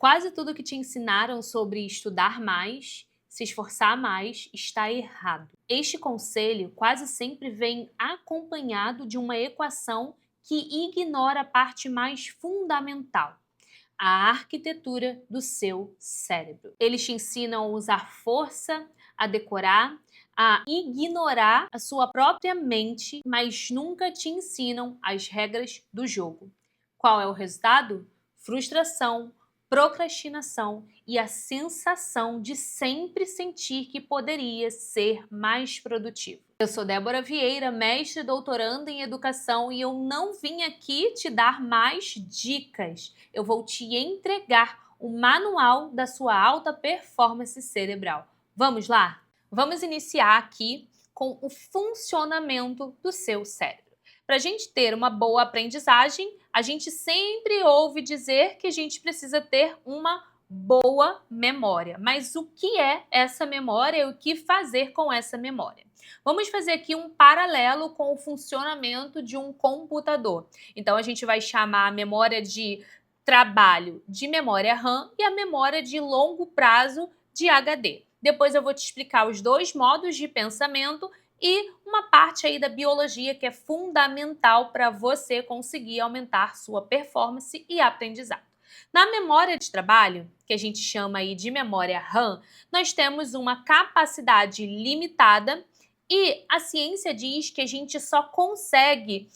Quase tudo que te ensinaram sobre estudar mais, se esforçar mais, está errado. Este conselho quase sempre vem acompanhado de uma equação que ignora a parte mais fundamental, a arquitetura do seu cérebro. Eles te ensinam a usar força, a decorar, a ignorar a sua própria mente, mas nunca te ensinam as regras do jogo. Qual é o resultado? Frustração, procrastinação e a sensação de sempre sentir que poderia ser mais produtivo. Eu sou Débora Vieira, mestre e doutoranda em educação, e eu não vim aqui te dar mais dicas. Eu vou te entregar o manual da sua alta performance cerebral. Vamos lá? Vamos iniciar aqui com o funcionamento do seu cérebro. Para a gente ter uma boa aprendizagem, a gente sempre ouve dizer que a gente precisa ter uma boa memória. Mas o que é essa memória e o que fazer com essa memória? Vamos fazer aqui um paralelo com o funcionamento de um computador. Então, a gente vai chamar a memória de trabalho de memória RAM e a memória de longo prazo de HD. Depois eu vou te explicar os dois modos de pensamento e uma parte aí da biologia que é fundamental para você conseguir aumentar sua performance e aprendizado. Na memória de trabalho, que a gente chama aí de memória RAM, nós temos uma capacidade limitada e a ciência diz que a gente só consegue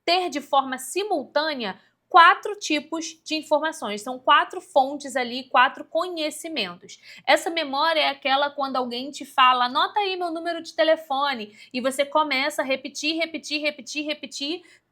ter de forma simultânea 4 tipos de informações, são 4 fontes ali, 4 conhecimentos. Essa memória é aquela quando alguém te fala, anota aí meu número de telefone, e você começa a repetir,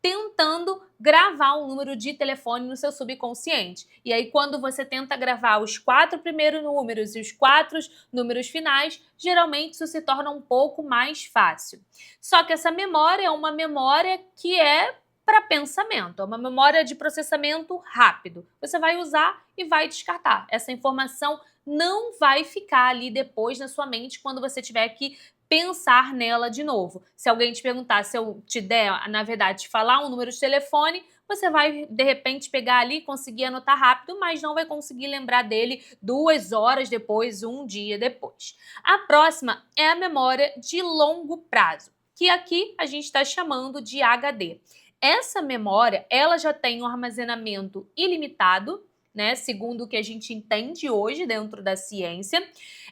tentando gravar um número de telefone no seu subconsciente. E aí quando você tenta gravar os 4 primeiros números e os 4 números finais, geralmente isso se torna um pouco mais fácil. Só que essa memória é uma memória que é para pensamento, é uma memória de processamento rápido. Você vai usar e vai descartar. Essa informação não vai ficar ali depois na sua mente quando você tiver que pensar nela de novo. Se alguém te perguntar, se eu te der, na verdade, te falar um número de telefone, você vai, de repente, pegar ali e conseguir anotar rápido, mas não vai conseguir lembrar dele 2 horas depois, um dia depois. A próxima é a memória de longo prazo, que aqui a gente está chamando de HD. Essa memória, ela já tem um armazenamento ilimitado, né, segundo o que a gente entende hoje dentro da ciência.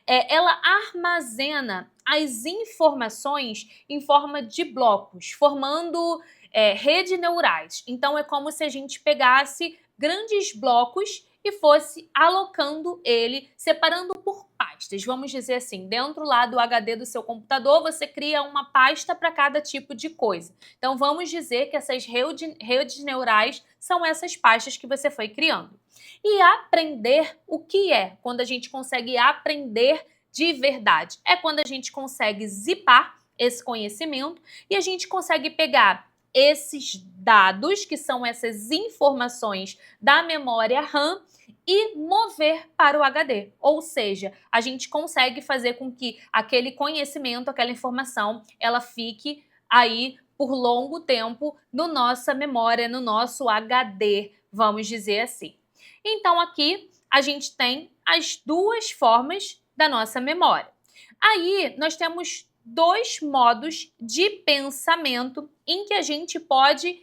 Ela armazena as informações em forma de blocos, formando redes neurais. Então, é como se a gente pegasse grandes blocos e fosse alocando ele, separando por pastas. Vamos dizer assim, dentro lá do HD do seu computador, você cria uma pasta para cada tipo de coisa. Então, vamos dizer que essas redes neurais são essas pastas que você foi criando. E aprender, o que é? Quando a gente consegue aprender de verdade. É quando a gente consegue zipar esse conhecimento e a gente consegue pegar esses dados, que são essas informações da memória RAM, e mover para o HD. Ou seja, a gente consegue fazer com que aquele conhecimento, aquela informação, ela fique aí por longo tempo na nossa memória, no nosso HD, vamos dizer assim. Então aqui a gente tem as duas formas da nossa memória. Aí nós temos 2 modos de pensamento em que a gente pode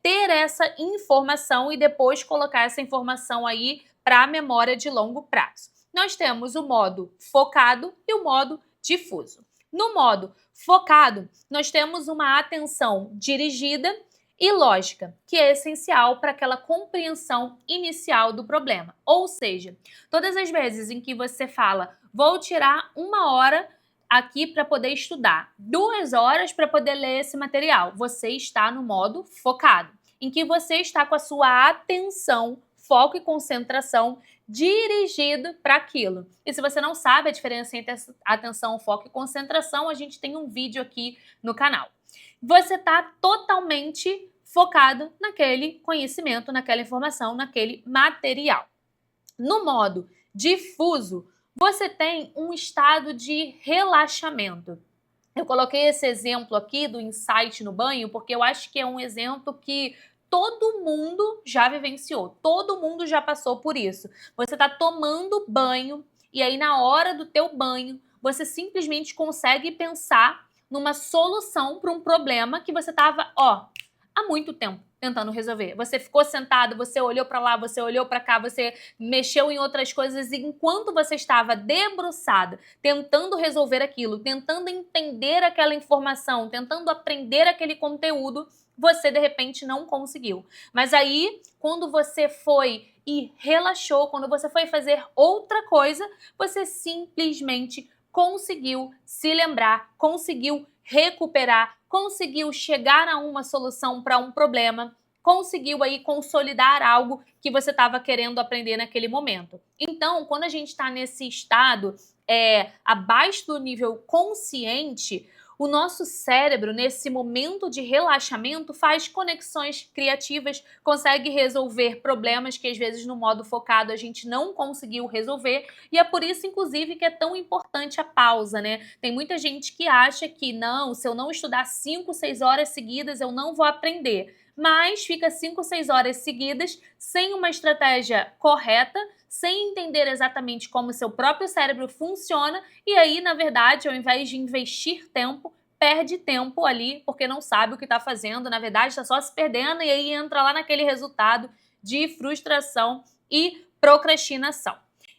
ter essa informação e depois colocar essa informação aí para a memória de longo prazo. Nós temos o modo focado e o modo difuso. No modo focado, nós temos uma atenção dirigida e lógica, que é essencial para aquela compreensão inicial do problema. Ou seja, todas as vezes em que você fala, vou tirar 1 hora aqui para poder estudar, 2 horas para poder ler esse material, você está no modo focado, em que você está com a sua atenção, foco e concentração dirigido para aquilo. E se você não sabe a diferença entre atenção, foco e concentração, a gente tem um vídeo aqui no canal. Você está totalmente focado naquele conhecimento, naquela informação, naquele material. No modo difuso, você tem um estado de relaxamento. Eu coloquei esse exemplo aqui do insight no banho porque eu acho que é um exemplo que todo mundo já vivenciou, todo mundo já passou por isso. Você tá tomando banho e aí na hora do teu banho, você simplesmente consegue pensar numa solução para um problema que você tava, há muito tempo tentando resolver. Você ficou sentado, você olhou para lá, você olhou para cá, você mexeu em outras coisas e enquanto você estava debruçada, tentando resolver aquilo, tentando entender aquela informação, tentando aprender aquele conteúdo, você de repente não conseguiu. Mas aí, quando você foi e relaxou, quando você foi fazer outra coisa, você simplesmente conseguiu se lembrar, conseguiu recuperar, conseguiu chegar a uma solução para um problema, conseguiu aí consolidar algo que você estava querendo aprender naquele momento. Então, quando a gente está nesse estado abaixo do nível consciente, o nosso cérebro, nesse momento de relaxamento, faz conexões criativas, consegue resolver problemas que às vezes no modo focado a gente não conseguiu resolver, e é por isso, inclusive, que é tão importante a pausa, né? Tem muita gente que acha que não, se eu não estudar 5, 6 horas seguidas, eu não vou aprender. Mas fica 5, 6 horas seguidas sem uma estratégia correta, sem entender exatamente como o seu próprio cérebro funciona, e aí, na verdade, ao invés de investir tempo, perde tempo ali, porque não sabe o que está fazendo, na verdade está só se perdendo, e aí entra lá naquele resultado de frustração e procrastinação.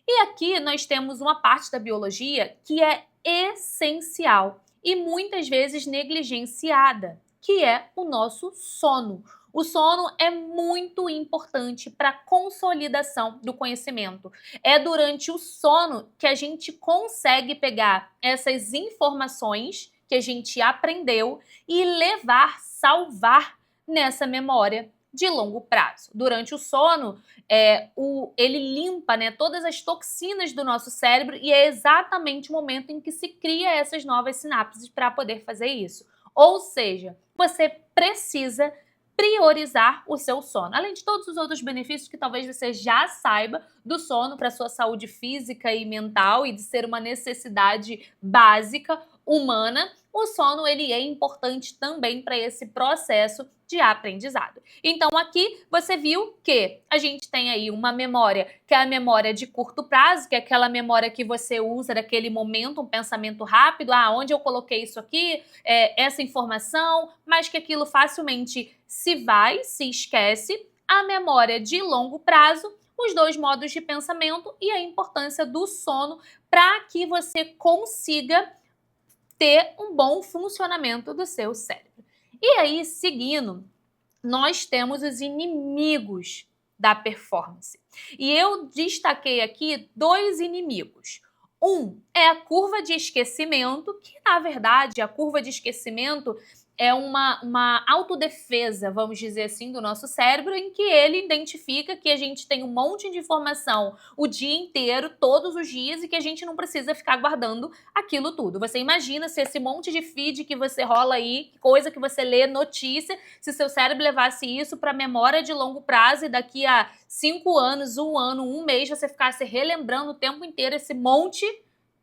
E aqui nós temos uma parte da biologia que é essencial e muitas vezes negligenciada, que é o nosso sono. O sono é muito importante para a consolidação do conhecimento. É durante o sono que a gente consegue pegar essas informações que a gente aprendeu e levar, salvar nessa memória de longo prazo. Durante o sono, ele limpa, né, todas as toxinas do nosso cérebro e é exatamente o momento em que se cria essas novas sinapses para poder fazer isso. Ou seja, você precisa priorizar o seu sono. Além de todos os outros benefícios que talvez você já saiba do sono para a sua saúde física e mental e de ser uma necessidade básica humana, o sono ele é importante também para esse processo de aprendizado. Então aqui você viu que a gente tem aí uma memória que é a memória de curto prazo, que é aquela memória que você usa naquele momento, um pensamento rápido, onde eu coloquei isso aqui, essa informação, mas que aquilo facilmente se esquece. A memória de longo prazo, os dois modos de pensamento e a importância do sono para que você consiga ter um bom funcionamento do seu cérebro. E aí, seguindo, nós temos os inimigos da performance. E eu destaquei aqui 2 inimigos. Um é a curva de esquecimento, que na verdade a curva de esquecimento é uma autodefesa, vamos dizer assim, do nosso cérebro, em que ele identifica que a gente tem um monte de informação o dia inteiro, todos os dias, e que a gente não precisa ficar guardando aquilo tudo. Você imagina se esse monte de feed que você rola aí, coisa que você lê, notícia, se seu cérebro levasse isso para memória de longo prazo e daqui a 5 anos, 1 ano, 1 mês, você ficasse relembrando o tempo inteiro esse monte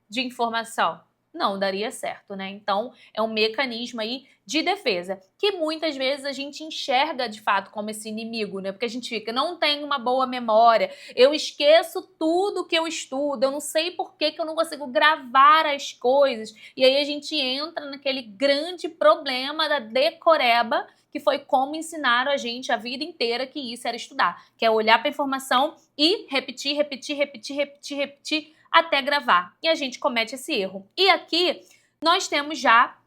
de informação. Não daria certo, né? Então, é um mecanismo aí de defesa, que muitas vezes a gente enxerga de fato como esse inimigo, né? Porque a gente fica, não tem uma boa memória, eu esqueço tudo que eu estudo, eu não sei por que eu não consigo gravar as coisas. E aí a gente entra naquele grande problema da decoreba, que foi como ensinaram a gente a vida inteira que isso era estudar, que é olhar para a informação e repetir, repetir, repetir, repetir, repetir, até gravar. E a gente comete esse erro. E aqui nós temos já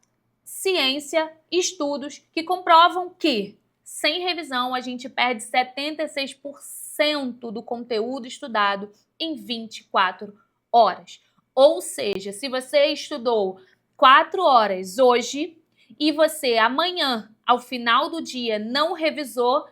ciência, estudos que comprovam que sem revisão a gente perde 76% do conteúdo estudado em 24 horas. Ou seja, se você estudou 4 horas hoje e você amanhã, ao final do dia, não revisou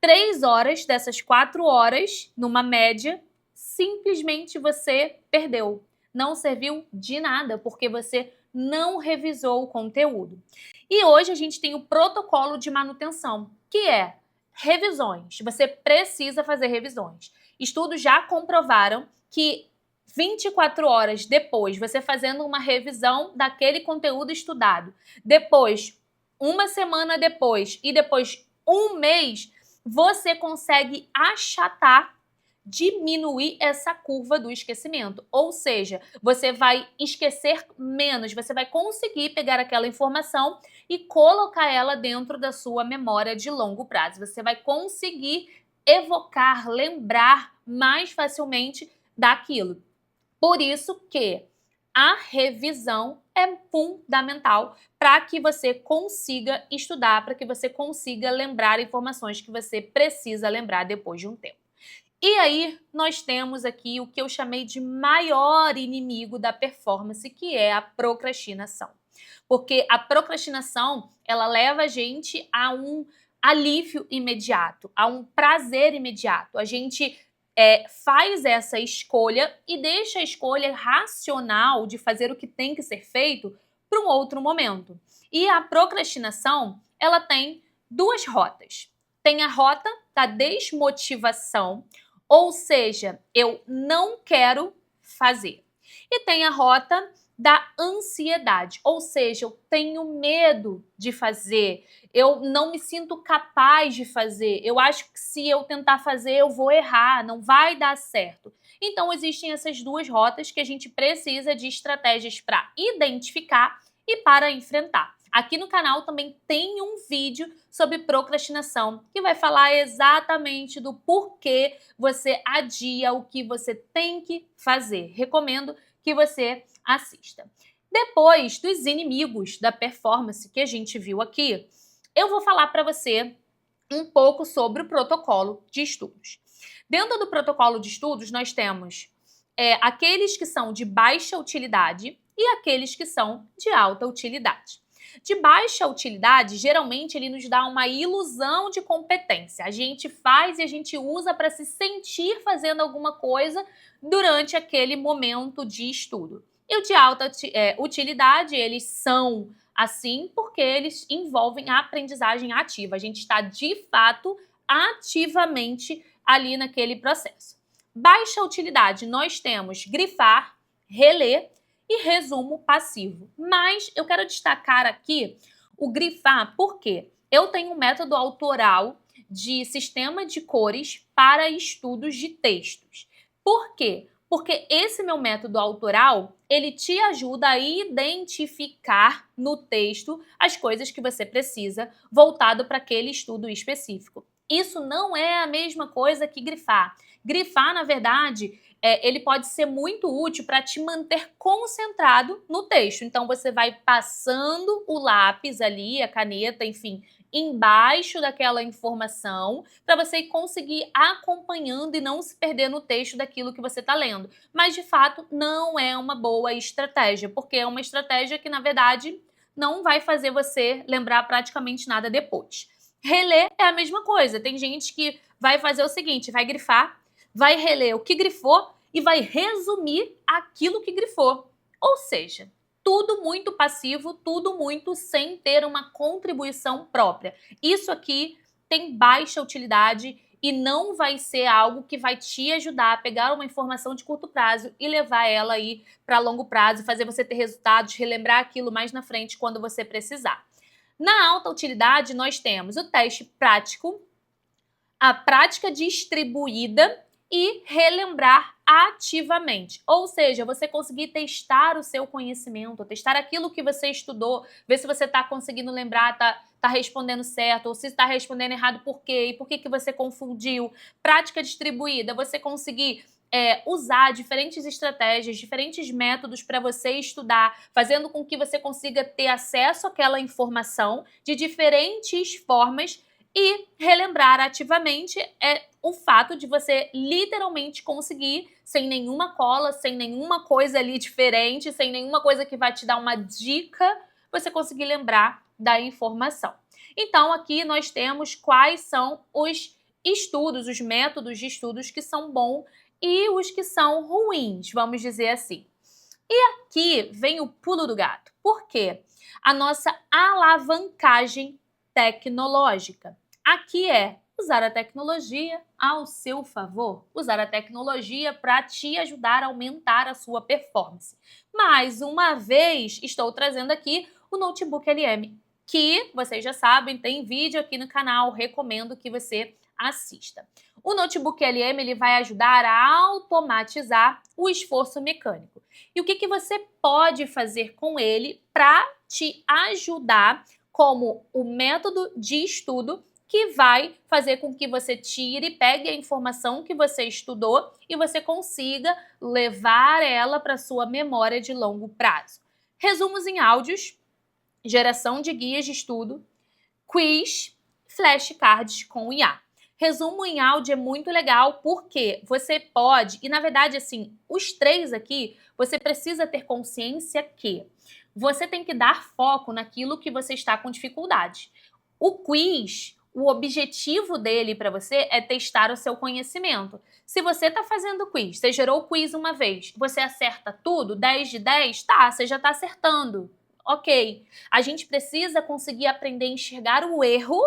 3 horas dessas 4 horas, numa média, simplesmente você perdeu. Não serviu de nada, porque você não revisou o conteúdo. E hoje a gente tem o protocolo de manutenção, que é revisões. Você precisa fazer revisões. Estudos já comprovaram que 24 horas depois, você fazendo uma revisão daquele conteúdo estudado, depois, uma semana depois e depois 1 mês, você consegue achatar, diminuir essa curva do esquecimento. Ou seja, você vai esquecer menos, você vai conseguir pegar aquela informação e colocar ela dentro da sua memória de longo prazo. Você vai conseguir evocar, lembrar mais facilmente daquilo. Por isso que a revisão é fundamental para que você consiga estudar, para que você consiga lembrar informações que você precisa lembrar depois de um tempo. E aí, nós temos aqui o que eu chamei de maior inimigo da performance, que é a procrastinação. Porque a procrastinação, ela leva a gente a um alívio imediato, a um prazer imediato. A gente faz essa escolha e deixa a escolha racional de fazer o que tem que ser feito para um outro momento. E a procrastinação, ela tem duas rotas. Tem a rota da desmotivação, ou seja, eu não quero fazer. E tem a rota da ansiedade, ou seja, eu tenho medo de fazer, eu não me sinto capaz de fazer, eu acho que se eu tentar fazer eu vou errar, não vai dar certo. Então existem essas duas rotas que a gente precisa de estratégias para identificar e para enfrentar. Aqui no canal também tem um vídeo sobre procrastinação que vai falar exatamente do porquê você adia o que você tem que fazer. Recomendo que você assista. Depois dos inimigos da performance que a gente viu aqui, eu vou falar para você um pouco sobre o protocolo de estudos. Dentro do protocolo de estudos, nós temos aqueles que são de baixa utilidade e aqueles que são de alta utilidade. De baixa utilidade, geralmente ele nos dá uma ilusão de competência. A gente faz e a gente usa para se sentir fazendo alguma coisa durante aquele momento de estudo. E o de alta utilidade, eles são assim porque eles envolvem a aprendizagem ativa. A gente está, de fato, ativamente ali naquele processo. Baixa utilidade, nós temos grifar, reler e resumo passivo. Mas eu quero destacar aqui o grifar, porque eu tenho um método autoral de sistema de cores para estudos de textos. Por quê? Porque esse meu método autoral, ele te ajuda a identificar no texto as coisas que você precisa voltado para aquele estudo específico. Isso não é a mesma coisa que grifar. Grifar, na verdade, ele pode ser muito útil para te manter concentrado no texto. Então, você vai passando o lápis ali, a caneta, enfim, embaixo daquela informação para você conseguir acompanhando e não se perder no texto daquilo que você está lendo. Mas, de fato, não é uma boa estratégia, porque é uma estratégia que, na verdade, não vai fazer você lembrar praticamente nada depois. Reler é a mesma coisa. Tem gente que vai fazer o seguinte, vai grifar, vai reler o que grifou e vai resumir aquilo que grifou. Ou seja, tudo muito passivo, tudo muito sem ter uma contribuição própria. Isso aqui tem baixa utilidade e não vai ser algo que vai te ajudar a pegar uma informação de curto prazo e levar ela aí para longo prazo, fazer você ter resultados, relembrar aquilo mais na frente quando você precisar. Na alta utilidade, nós temos o teste prático, a prática distribuída e relembrar ativamente. Ou seja, você conseguir testar o seu conhecimento, testar aquilo que você estudou, ver se você está conseguindo lembrar, tá respondendo certo, ou se está respondendo errado por quê, e por que você confundiu. Prática distribuída, você conseguir usar diferentes estratégias, diferentes métodos para você estudar, fazendo com que você consiga ter acesso àquela informação de diferentes formas. E relembrar ativamente é o fato de você literalmente conseguir, sem nenhuma cola, sem nenhuma coisa ali diferente, sem nenhuma coisa que vai te dar uma dica, você conseguir lembrar da informação. Então, aqui nós temos quais são os estudos, os métodos de estudos que são bons e os que são ruins, vamos dizer assim. E aqui vem o pulo do gato. Por quê? A nossa alavancagem tecnológica. Aqui é usar a tecnologia ao seu favor, usar a tecnologia para te ajudar a aumentar a sua performance. Mais uma vez, estou trazendo aqui o Notebook LM, que vocês já sabem, tem vídeo aqui no canal, recomendo que você assista. O notebook LM ele vai ajudar a automatizar o esforço mecânico. E o que você pode fazer com ele para te ajudar como o método de estudo que vai fazer com que você tire, pegue a informação que você estudou e você consiga levar ela para sua memória de longo prazo. Resumos em áudios, geração de guias de estudo, quiz, flashcards com IA. Resumo em áudio é muito legal porque você pode, e na verdade assim, os três aqui, você precisa ter consciência que você tem que dar foco naquilo que você está com dificuldade. O quiz, o objetivo dele para você é testar o seu conhecimento. Se você está fazendo quiz, você gerou o quiz uma vez, você acerta tudo, 10 de 10, tá, você já está acertando. Ok, a gente precisa conseguir aprender a enxergar o erro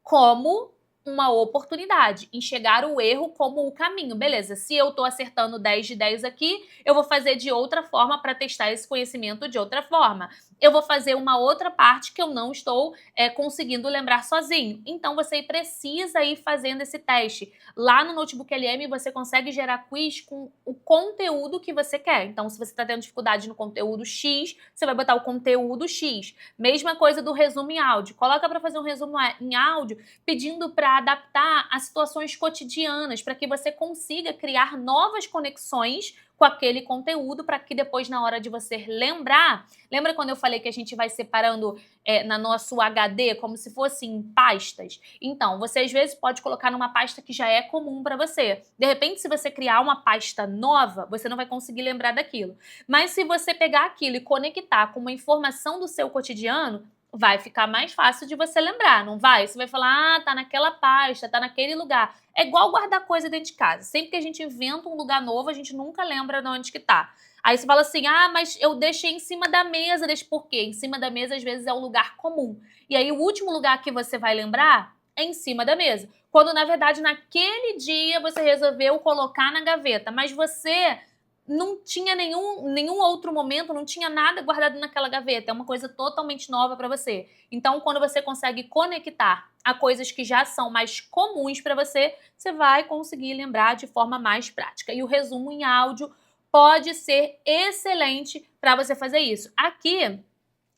como uma oportunidade, enxergar o erro como o caminho. Beleza, se eu estou acertando 10 de 10 aqui, eu vou fazer de outra forma para testar esse conhecimento de outra forma. Eu vou fazer uma outra parte que eu não estou conseguindo lembrar sozinho. Então, você precisa ir fazendo esse teste. Lá no Notebook LM, você consegue gerar quiz com o conteúdo que você quer. Então, se você está tendo dificuldade no conteúdo X, você vai botar o conteúdo X. Mesma coisa do resumo em áudio. Coloca para fazer um resumo em áudio pedindo para adaptar a situações cotidianas, para que você consiga criar novas conexões com aquele conteúdo, para que depois, na hora de você lembrar, lembra quando eu falei que a gente vai separando na nosso HD como se fossem pastas? Então, você às vezes pode colocar numa pasta que já é comum para você. De repente, se você criar uma pasta nova, você não vai conseguir lembrar daquilo. Mas se você pegar aquilo e conectar com uma informação do seu cotidiano, vai ficar mais fácil de você lembrar, não vai? Você vai falar, tá naquela pasta, tá naquele lugar. É igual guardar coisa dentro de casa. Sempre que a gente inventa um lugar novo, a gente nunca lembra de onde que tá. Aí você fala assim, mas eu deixei em cima da mesa. Por quê? Em cima da mesa, às vezes, é um lugar comum. E aí, o último lugar que você vai lembrar é em cima da mesa. Quando, na verdade, naquele dia, você resolveu colocar na gaveta. Mas você não tinha nenhum outro momento, não tinha nada guardado naquela gaveta. É uma coisa totalmente nova para você. Então, quando você consegue conectar a coisas que já são mais comuns para você, você vai conseguir lembrar de forma mais prática. E o resumo em áudio pode ser excelente para você fazer isso. Aqui,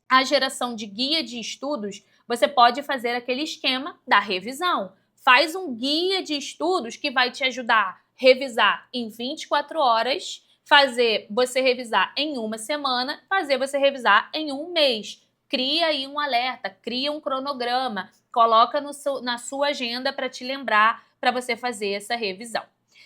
a geração de guia de estudos, você pode fazer aquele esquema da revisão. Faz um guia de estudos que vai te ajudar a revisar em 24 horas, fazer você revisar em uma semana, fazer você revisar em um mês. Cria aí um alerta, cria um cronograma, coloca na sua agenda para te lembrar para você fazer essa revisão.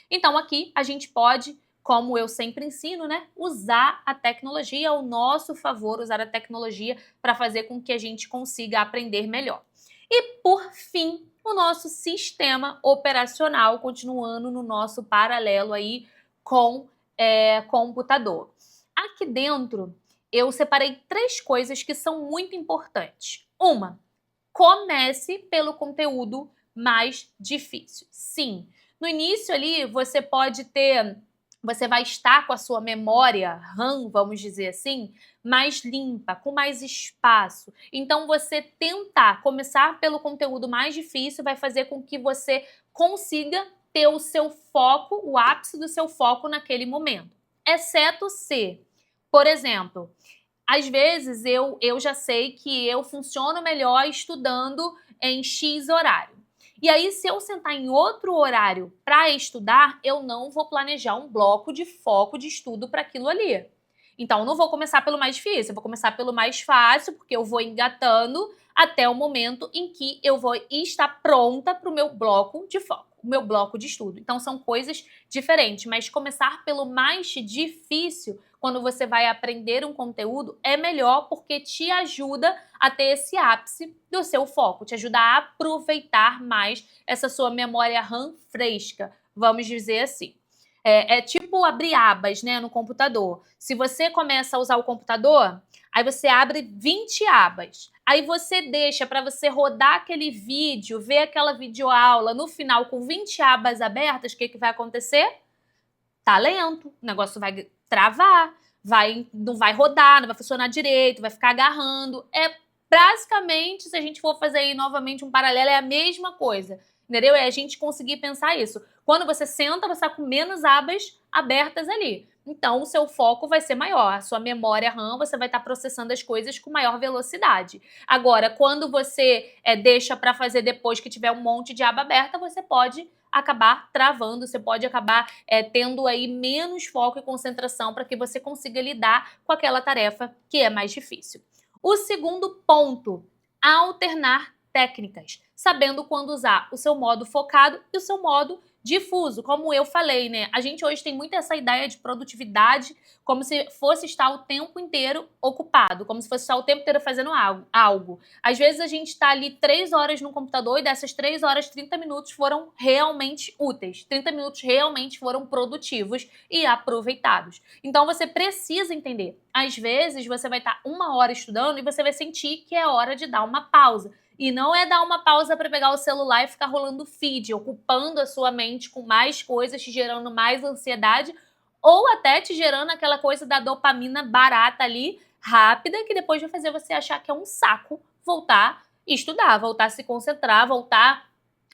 Então aqui a gente pode, como eu sempre ensino, né, usar a tecnologia ao nosso favor, usar a tecnologia para fazer com que a gente consiga aprender melhor. E por fim, o nosso sistema operacional, continuando no nosso paralelo aí com computador. Aqui dentro, eu separei 3 coisas que são muito importantes. Uma, comece pelo conteúdo mais difícil. Sim, no início ali você vai estar com a sua memória RAM, vamos dizer assim, mais limpa, com mais espaço. Então, você tentar começar pelo conteúdo mais difícil vai fazer com que você consiga ter o seu foco, o ápice do seu foco naquele momento. Exceto se, por exemplo, às vezes eu já sei que eu funciono melhor estudando em X horário. E aí, se eu sentar em outro horário para estudar, eu não vou planejar um bloco de foco de estudo para aquilo ali. Então, eu não vou começar pelo mais difícil, eu vou começar pelo mais fácil, porque eu vou engatando até o momento em que eu vou estar pronta para o meu bloco de foco, o meu bloco de estudo. Então, são coisas diferentes, mas começar pelo mais difícil, quando você vai aprender um conteúdo, é melhor porque te ajuda a ter esse ápice do seu foco, te ajuda a aproveitar mais essa sua memória RAM fresca, vamos dizer assim. É tipo abrir abas, né, no computador. Se você começa a usar o computador, aí você abre 20 abas. Aí você deixa para você rodar aquele vídeo, ver aquela videoaula no final com 20 abas abertas, o que vai acontecer? Tá lento, o negócio vai travar, não vai rodar, não vai funcionar direito, vai ficar agarrando. Basicamente, se a gente for fazer aí novamente um paralelo, é a mesma coisa. entendeu? É a gente conseguir pensar isso. Quando você senta, você está com menos abas abertas ali. Então, o seu foco vai ser maior, a sua memória RAM, você vai estar processando as coisas com maior velocidade. Agora, quando você deixa para fazer depois que tiver um monte de aba aberta, você pode acabar travando, você pode acabar tendo aí menos foco e concentração para que você consiga lidar com aquela tarefa que é mais difícil. O segundo ponto, alternar técnicas, sabendo quando usar o seu modo focado e o seu modo difuso, como eu falei, né? A gente hoje tem muito essa ideia de produtividade como se fosse estar o tempo inteiro ocupado, como se fosse estar o tempo inteiro fazendo algo. Às vezes a gente está ali 3 horas no computador e dessas 3 horas, 30 minutos foram realmente úteis. 30 minutos realmente foram produtivos e aproveitados. Então você precisa entender. Às vezes você vai estar 1 hora estudando e você vai sentir que é hora de dar uma pausa. E não é dar uma pausa para pegar o celular e ficar rolando feed, ocupando a sua mente com mais coisas, te gerando mais ansiedade, ou até te gerando aquela coisa da dopamina barata ali, rápida, que depois vai fazer você achar que é um saco voltar a estudar, voltar a se concentrar, voltar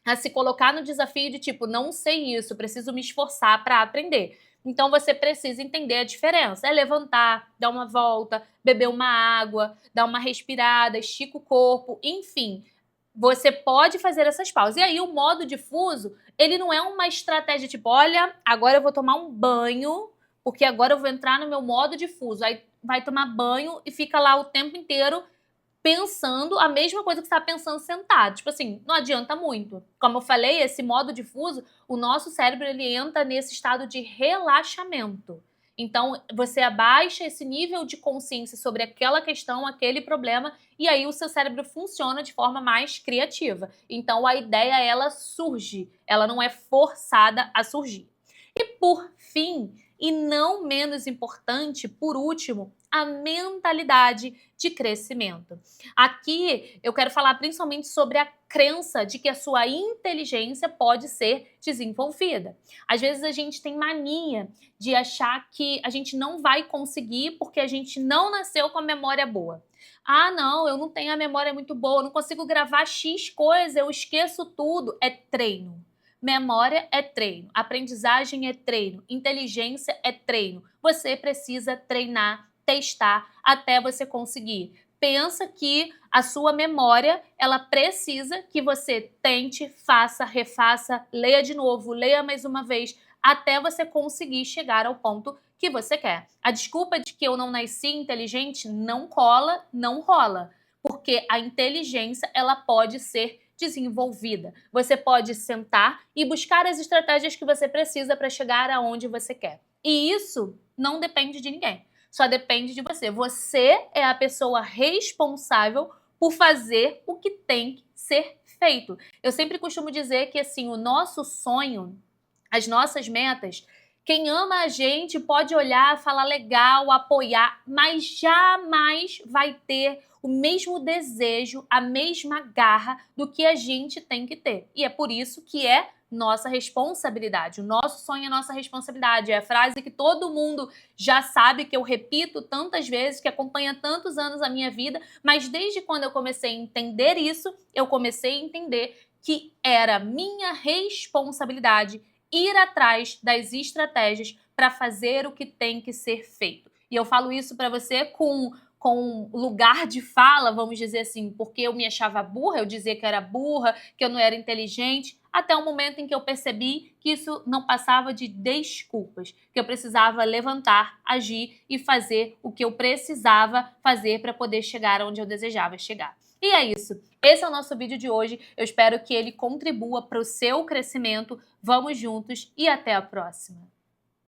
a se colocar no desafio de tipo, não sei isso, preciso me esforçar para aprender. Então você precisa entender a diferença. É levantar, dar uma volta, beber uma água, dar uma respirada, estica o corpo, enfim. Você pode fazer essas pausas. E aí o modo difuso, ele não é uma estratégia tipo, olha, agora eu vou tomar um banho, porque agora eu vou entrar no meu modo difuso. Aí vai tomar banho e fica lá o tempo inteiro pensando a mesma coisa que você está pensando sentado. Tipo assim, não adianta muito. Como eu falei, esse modo difuso, o nosso cérebro ele entra nesse estado de relaxamento. Então, você abaixa esse nível de consciência sobre aquela questão, aquele problema, e aí o seu cérebro funciona de forma mais criativa. Então, a ideia, ela surge, ela não é forçada a surgir. E por fim, e não menos importante, por último, a mentalidade de crescimento. Aqui eu quero falar principalmente sobre a crença de que a sua inteligência pode ser desenvolvida. Às vezes a gente tem mania de achar que a gente não vai conseguir porque a gente não nasceu com a memória boa. Ah, não, eu não tenho a memória muito boa, eu não consigo gravar X coisa, eu esqueço tudo. É treino. Memória é treino, aprendizagem é treino, inteligência é treino. Você precisa treinar, testar até você conseguir. Pensa que a sua memória, ela precisa que você tente, faça, refaça, leia de novo, leia mais uma vez, até você conseguir chegar ao ponto que você quer. A desculpa de que eu não nasci inteligente não cola, não rola, porque a inteligência, ela pode ser desenvolvida. Você pode sentar e buscar as estratégias que você precisa para chegar aonde você quer. E isso não depende de ninguém. Só depende de você. Você é a pessoa responsável por fazer o que tem que ser feito. Eu sempre costumo dizer que assim, o nosso sonho, as nossas metas, quem ama a gente pode olhar, falar legal, apoiar, mas jamais vai ter o mesmo desejo, a mesma garra do que a gente tem que ter. E é por isso que é nossa responsabilidade. O nosso sonho é nossa responsabilidade. É a frase que todo mundo já sabe, que eu repito tantas vezes, que acompanha tantos anos a minha vida, mas desde quando eu comecei a entender isso, eu comecei a entender que era minha responsabilidade ir atrás das estratégias para fazer o que tem que ser feito. E eu falo isso para você com lugar de fala, vamos dizer assim, porque eu me achava burra, eu dizia que era burra, que eu não era inteligente, até o momento em que eu percebi que isso não passava de desculpas, que eu precisava levantar, agir e fazer o que eu precisava fazer para poder chegar onde eu desejava chegar. E é isso. Esse é o nosso vídeo de hoje. Eu espero que ele contribua para o seu crescimento. Vamos juntos e até a próxima!